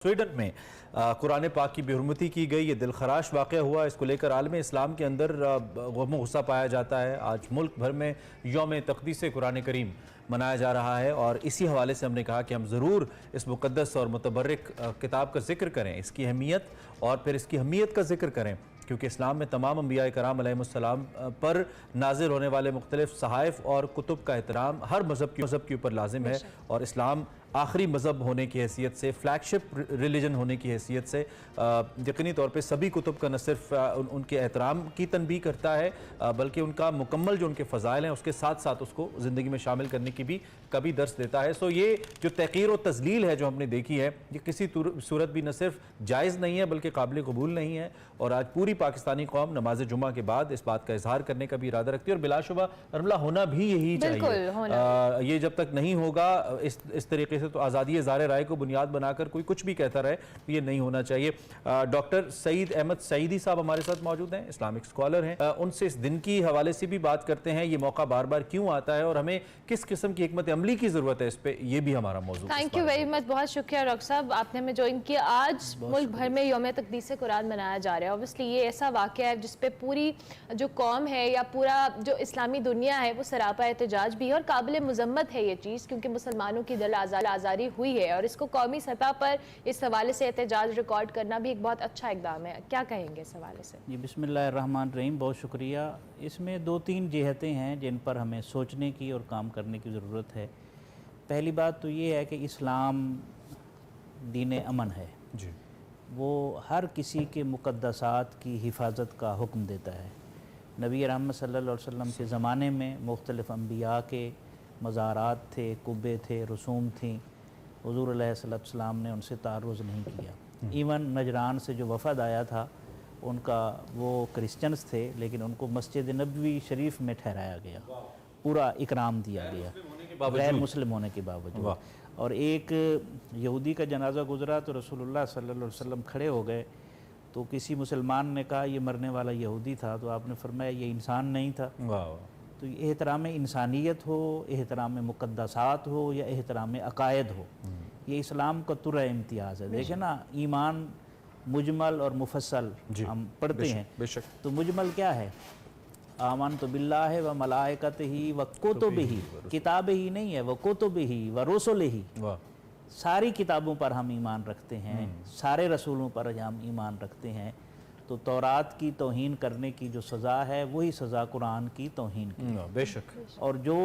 Sweden में कुरान पाक की बेहुरमती की गई। ये दिलखराश वाक़या हुआ। इसको लेकर आलम इस्लाम के अंदर गम गुस्सा पाया जाता है। आज मुल्क भर में यौम तक़दीस कुरान करीम मनाया जा रहा है और इसी हवाले से हमने कहा कि हम ज़रूर इस मुक़द्दस और मुतबर्रिक किताब का ज़िक्र करें, इसकी अहमियत और फिर इसकी अहमियत का ज़िक्र करें, क्योंकि इस्लाम में तमाम अंबिया कराम अलैहिस्सलाम पर नाज़िल होने वाले मुख्तलिफ सहाइफ और कुतुब का एहतराम हर मज़हब के ऊपर लाजिम है। और इस्लाम आखिरी मज़हब होने की हैसियत से, फ्लैगशिप रिलीजन होने की हैसियत से यकीनी तौर पे सभी कुतुब का न सिर्फ उनके एहतराम की तनबीह करता है बल्कि उनका मुकम्मल जो उनके फ़ज़ाइल हैं उसके साथ साथ उसको ज़िंदगी में शामिल करने की भी कभी दर्स देता है। सो ये जो तहक़ीर और तज़लील है जो हमने देखी है, ये किसी सूरत भी न सिर्फ जायज़ नहीं है बल्कि काबिल कबूल नहीं है। और आज पूरी पाकिस्तानी कौम नमाज जुमा के बाद इस बात का इजहार करने का भी इरादा रखती है और बिलाशुबा रमला होना भी यही चाहिए। ये जब तक नहीं होगा इस तरीके से तो आज़ादी इज़हार राय को बुनियाद बनाकर कोई कुछ भी कहता रहे, ये नहीं होना चाहिए। डॉक्टर सईद अहमद सईदी साहब हमारे साथ मौजूद हैं, इस्लामिक स्कॉलर हैं। उनसे इस दिन की हवाले से भी बात करते हैं, ये मौका बार बार क्यों आता है और हमें किस किस्म की हिकमत अमली की ज़रूरत है, इस पर ये भी हमारा मौजूद। थैंक यू वेरी मच, बहुत शुक्रिया डॉक्टर साहब, आपने हमें ज्वाइन किया। आज मुल्क भर में यौम तक़दीस कुरान मनाया जा रहा है। ऑब्वियसली ये ऐसा वाक़या है जिसपे पूरी जो कौम है या पूरा जो इस्लामी दुनिया है वो सरापा एहतजाज भी है और काबिल मज़म्मत है ये चीज़, क्योंकि मुसलमानों की दिल आज़ारी हुई है और इसको कौमी सतह पर इस हवाले से एहतजाज रिकॉर्ड करना भी एक बहुत अच्छा इक़दाम है। क्या कहेंगे इस हवाले से? जी बिस्मिल्लाहिर्रहमानिर्रहीम, बहुत शुक्रिया। इसमें दो तीन जिहतें हैं जिन पर हमें सोचने की और काम करने की ज़रूरत है। पहली बात तो ये है कि इस्लाम दीन अमन है जी, वो हर किसी के मुक़द्दसात की हिफाजत का हुक्म देता है। नबी रहमत सल्लल्लाहु अलैहि वसल्लम के ज़माने में मुख्तलिफ़ अंबिया के मज़ारात थे, कुब्बे थे, रसूम थी, हुज़ूर अलैहिस्सलाम ने उनसे तारुज़ नहीं किया। इवन नजरान से जो वफ़द आया था उनका, वो क्रिश्चियंस थे लेकिन उनको मस्जिद नबवी शरीफ में ठहराया गया, पूरा इकराम दिया गया गैर मुस्लिम होने के बावजूद। और एक यहूदी का जनाजा गुजरा तो रसूलुल्लाह सल्लल्लाहु अलैहि वसल्लम खड़े हो गए, तो किसी मुसलमान ने कहा ये मरने वाला यहूदी था, तो आपने फरमाया ये इंसान नहीं था। तो एहतराम इंसानियत हो, एहतराम मुक़द्दसात हो या एहतराम अकायद हो, ये इस्लाम का तुर्रा इम्तियाज़ है। देखें ना, ईमान मुजमल और मुफस्सल हम पढ़ते हैं, तो मुजमल क्या है? आमन तो बिल्लाह व मलाइकतिही व कुतुबिही, किताबें ही नहीं है, व कुतुबिही व रुसुलिही, सारी किताबों पर हम ईमान रखते हैं, सारे रसूलों पर हम ईमान रखते हैं। तो तौरात की तौहीन करने की जो सज़ा है वही सज़ा कुरान की तौहीन की, बेशक। और जो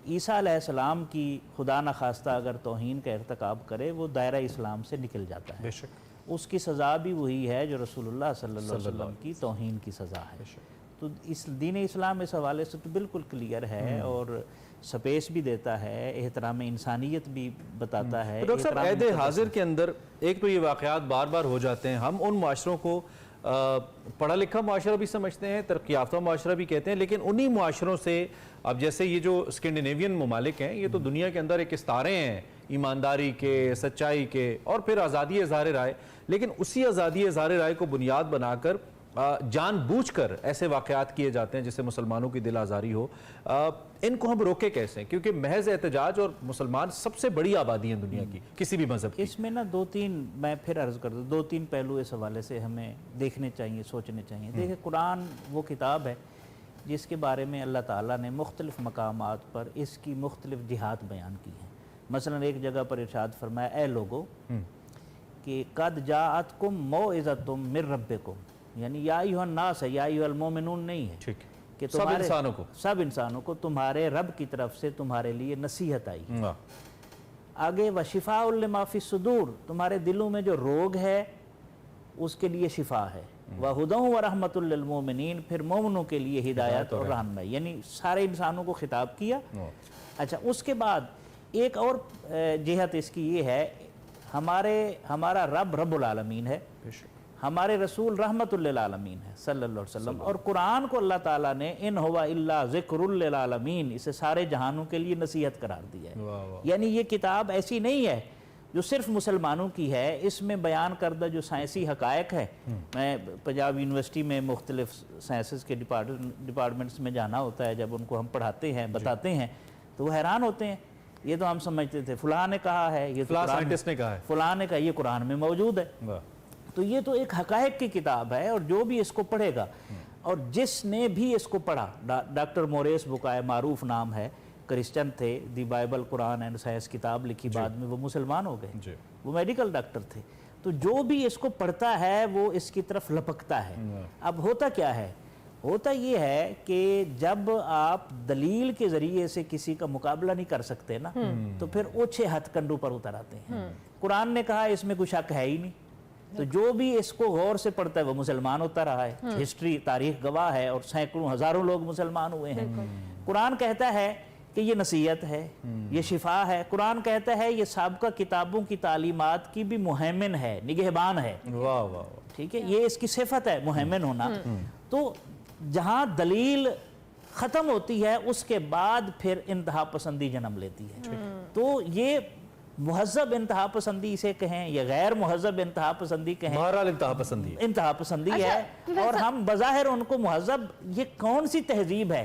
ईसा अलैहिस्सलाम की खुदा न खास्ता अगर तौहीन का इर्तिकाब करे वो दायरा इस्लाम से निकल जाता है, बेशक। उसकी सज़ा भी वही है जो रसूलुल्लाह सल्लल्लाहु अलैहि वसल्लम की तौहीन की सज़ा है। तो इस दीन इस्लाम इस हवाले से तो बिल्कुल क्लियर है और स्पेस भी देता है, एहतराम इंसानियत भी बताता है। तो डॉक्टर साहब, ऐद हाजिर के अंदर एक तो ये वाक़यात बार बार हो जाते हैं, हम उन माशरों को पढ़ा लिखा माशरा भी समझते हैं, तरक्की याफ्ता माशरा भी कहते हैं, लेकिन उन्हीं माशरों से अब जैसे ये जो स्कैंडिनेवियन ममालिक हैं, ये तो दुनिया के अंदर एक इस्तारे हैं ईमानदारी के, सच्चाई के और फिर आज़ादी इज़हार राय, लेकिन उसी आज़ादी इज़हार राय को बुनियाद बनाकर जानबूझकर ऐसे वाक़यात किए जाते हैं जिससे मुसलमानों की दिल आज़ारी हो। इनको हम रोके कैसे? क्योंकि महज एहतजाज, और मुसलमान सबसे बड़ी आबादी है दुनिया की किसी भी मज़हब की। इसमें ना दो तीन, मैं फिर अर्ज़ कर दूँ, दो तीन पहलू इस हवाले से हमें देखने चाहिए, सोचने चाहिए। देखिए, कुरान वो किताब है जिसके बारे में अल्लाह ताला ने मुख्तलिफ़ मकामात पर इसकी मुख्तलिफ़ जिहात बयान की हैं। मसलन एक जगह पर इरशाद फरमाया, ए लोगो कि कद जाअतकुम मौइज़तुम मिर रब्बिकुम, यानी या अय्युहन नास है, या अय्युहल मोमिनून नहीं है, ठीक है, कि तुम्हारे सब इंसानों को तुम्हारे रब की तरफ से तुम्हारे लिए नसीहत आई। आगे व शिफाउल लिमा फी सुदूर, तुम्हारे दिलों में जो रोग है उसके लिए शिफा है। व हुदन व रहमतुल लिल मोमिनीन, फिर मोमिनों के लिए हिदायत और रहनुमाई, यानी सारे इंसानों को खिताब किया। अच्छा, उसके बाद एक और जिहत इसकी ये है, हमारा रब रब्बुल आलमीन है, हमारे रसूल रहमतुल लिल आलमीन है सल्लल्लाहु अलैहि वसल्लम, और कुरान को अल्लाह ताला ने इन हुवा इल्ला ज़िक्रुल लिल आलमीन, इसे सारे जहानों के लिए नसीहत करार दिया है। यानी ये किताब ऐसी नहीं है जो सिर्फ मुसलमानों की है, इसमें बयान करदा जो साइंसी हकायक है। मैं पंजाब यूनिवर्सिटी में मुख्तलिफ साइंसेस के डिपार्टमेंट्स में जाना होता है, जब उनको हम पढ़ाते हैं, बताते हैं, तो वो हैरान होते हैं ये तो हम समझते थे फलां ने कहा है, ये तो फलां कुरान साइंटिस्ट ने कहा है। फलां ने कहा, ये कुरान में मौजूद है। वाह। तो ये तो एक हकायक की किताब है, और जो भी इसको पढ़ेगा और जिसने भी इसको पढ़ा, डॉक्टर मोरेस बुकाय मारूफ नाम है, क्रिश्चियन थे, दी बाइबल कुरान एंड साइंस किताब लिखी, बाद में वो मुसलमान हो गए, जी। वो मेडिकल डॉक्टर थे। तो जो भी इसको पढ़ता है वो इसकी तरफ लपकता है। अब होता क्या है, होता ये है कि जब आप दलील के जरिए से किसी का मुकाबला नहीं कर सकते ना, तो फिर ओछे हथकंडों पर उतर आते हैं। कुरान ने कहा इसमें कोई शक है ही नहीं, तो जो भी इसको गौर से पढ़ता है वो मुसलमान होता रहा है। हिस्ट्री, तारीख गवाह है, और सैकड़ों हजारों लोग मुसलमान हुए हैं। कुरान कहता है कि ये नसीहत है, ये शिफा है। कुरान कहता है ये साबिक़ा किताबों की तालीमात की भी मुहैमिन है, निगहबान है। वाह वाह। ठीक है, ये इसकी सिफत है मुहैमिन होना। तो जहां दलील खत्म होती है उसके बाद फिर इंतहा पसंदी जन्म लेती है। तो ये मुहज़्ज़ब इंतहा पसंदी इसे कहें या गैर मुहज़्ज़ब इंतहा पसंदी कहें, बहरहाल इंतहा पसंदी है। इंतहा पसंदी है। और हम बज़ाहिर उनको मुहज़्ज़ब, ये कौन सी तहजीब है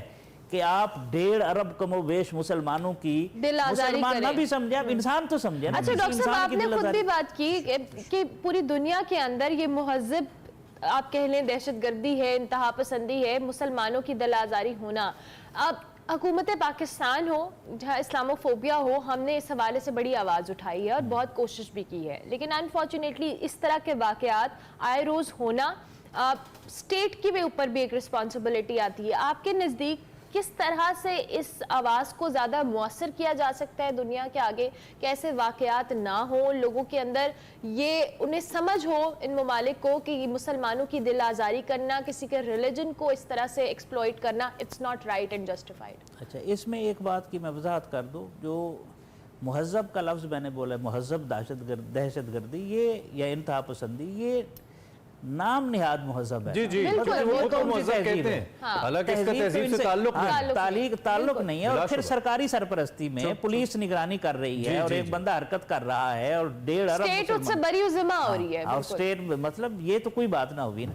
कि आप 1.5 अरब कमोबेश मुसलमानों की दिल आज़ारी मुसलमान ना करें। भी समझे, आप इंसान तो समझे ना। अच्छा डॉक्टर साहब, इंसान की आपने दिल खुद भी आज़ारी। बात की कि पूरी दुनिया के अंदर ये मुहज़्ज़ब, आप कह लें दहशतगर्दी है, इंतहा पसंदी है, मुसलमानों की दिल आज़ारी होना। अब हुकूमत पाकिस्तान हो, जहाँ इस्लामोफोबिया हो, हमने इस हवाले से बड़ी आवाज़ उठाई है और बहुत कोशिश भी की है, लेकिन अनफॉर्चुनेटली इस तरह के वाक़यात आए रोज़ होना, स्टेट की भी ऊपर भी एक रिस्पॉन्सिबिलिटी आती है। आपके नज़दीक किस तरह से इस आवाज़ को ज़्यादा मुअस्सर किया जा सकता है दुनिया के आगे, कैसे वाक़यात ना हो, लोगों के अंदर ये उन्हें समझ हो, इन ममालिक को, कि मुसलमानों की दिल आज़ारी करना, किसी के रिलीजन को इस तरह से एक्सप्लॉइट करना, it's not right and justified. अच्छा, इसमें एक बात की मैं वजाहत कर दूं, जो मुहज़्ज़ब का लफ्ज़ मैंने बोला, मुहज़्ज़ब दहशतगर्दी ये या इंतहा पसंदी, ये नाम निहाद मुहज़्ज़ब है। जी जी, बिल्कुल, मतलब वो तो कौन सी मुहज़्ज़ब तहजीब कहते है? हैं, हालांकि इसका तहजीब से ताल्लुक नहीं है। ताल्लुक नहीं है। और फिर बिलाशुबा। सरकारी सरपरस्ती में पुलिस निगरानी कर रही है, और एक बंदा हरकत कर रहा है, और 1.5 अरब स्टेट उससे बरी उज़्मा हो रही है। और स्टेट, मतलब ये तो कोई बात ना हुई ना।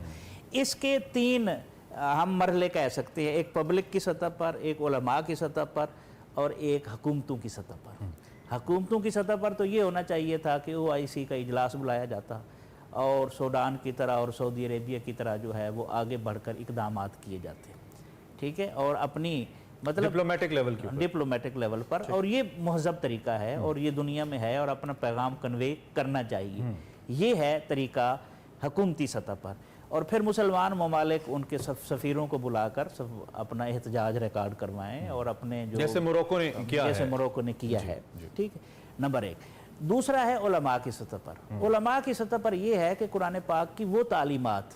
इसके 3 हम मरहले कह सकते हैं, एक पब्लिक की सतह पर, एक उलमा की सतह पर, और एक हुकूमतों की सतह पर। हुकूमतों की सतह पर तो ये होना चाहिए था कि OIC का इजलास बुलाया जाता, और सूडान की तरह और सऊदी अरेबिया की तरह जो है वो आगे बढ़कर इकदामात किए जाते, ठीक है, और अपनी मतलब डिप्लोमेटिक लेवल की डिप्लोमेटिक लेवल पर, और ये मुहज़्ज़ब तरीका है और ये दुनिया में है, और अपना पैगाम कन्वे करना चाहिए। ये है तरीका हुकूमती सतह पर। और फिर मुसलमान ममालिक उनके सफ़ीरों को बुलाकर सब अपना एहतजाज रिकॉर्ड करवाएं, और अपने जो जैसे मोरक्को ने किया है। जैसे मोरक्को ने किया है, ठीक है, नंबर 1। दूसरा है उलमा की सतह पर। उलमा की सतह पर यह है कि कुरान पाक की वो तालीमात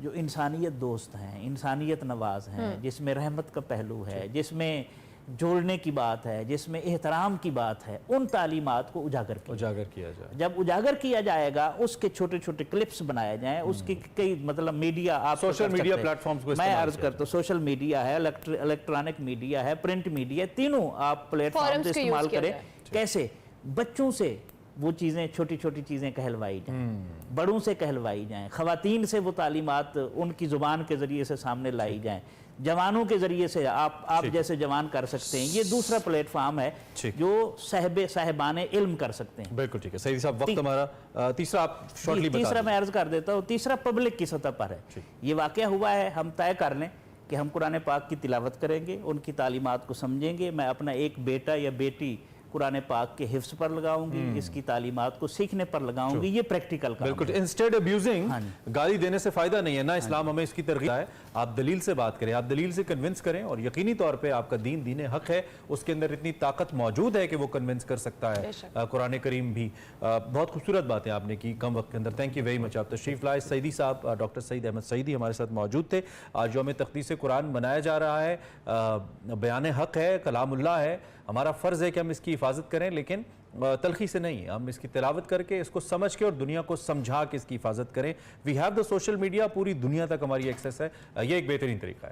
जो इंसानियत दोस्त हैं, इंसानियत नवाज हैं, जिसमें रहमत का पहलू है, जिसमें जोड़ने की बात है, जिसमें एहतराम की बात है, उन तालीमात को उजागर किया जाए। जब उजागर किया जाएगा, उसके छोटे छोटे क्लिप्स बनाए जाएं, उसकी कई मतलब मीडिया, आप सोशल मीडिया प्लेटफॉर्म्स को मैं अर्ज करता हूँ, सोशल मीडिया है, इलेक्ट्रॉनिक मीडिया है, प्रिंट मीडिया, तीनों आप प्लेटफॉर्म इस्तेमाल करें। कैसे बच्चों से वो चीज़ें, छोटी छोटी चीज़ें कहलवाई जाएं, बड़ों से कहलवाई जाएं, ख़वातीन से वो तालीमात उनकी ज़ुबान के ज़रिए से सामने लाई जाएं, जवानों के ज़रिए से आप जैसे जवान कर सकते हैं। ये दूसरा प्लेटफॉर्म है जो साहिबान इल्म कर सकते हैं। बिल्कुल ठीक है। सईदी साहब, वक्त हमारा तीसरा आप शॉर्टली बता तीसरा मैं अर्ज़ कर देता हूँ। तीसरा पब्लिक की सतह पर है। ये वाक़या हुआ है, हम तय कर लें कि हम कुरान पाक की तिलावत करेंगे, उनकी तालीमात को समझेंगे। मैं अपना एक बेटा या बेटी कुरान पाक के हिफ्स पर लगाऊंगी, इसकी तालीमात को सीखने पर लगाऊंगी। ये प्रैक्टिकल काम बिल्कुल। है। इंस्टेड अब्यूजिंग, गाली देने से फायदा नहीं है ना, इस्लाम हमें इसकी तरगीब है। आप दलील से बात करें, आप दलील से कन्विंस करें, और यकीनी तौर पे आपका दीन दीन हक है, उसके अंदर इतनी ताकत मौजूद है कि वो कन्विंस कर सकता है। कुरान करीम भी। बहुत खूबसूरत बातें आपने की कम वक्त के अंदर। Thank you very much. आप तशरीफ लाए। सईदी साहब, डॉक्टर सईद अहमद सईदी हमारे साथ मौजूद थे। आज यौम तक़दीस कुरान मनाया जा रहा है। बयान हक है, कलामुल्लाह है, हमारा फ़र्ज़ है कि हम इसकी हिफाजत करें, लेकिन तलखी से नहीं, हम इसकी तिलावत करके, इसको समझ के और दुनिया को समझा के इसकी हिफाजत करें। We have the social media, पूरी दुनिया तक हमारी एक्सेस है। ये एक बेहतरीन तरीका है।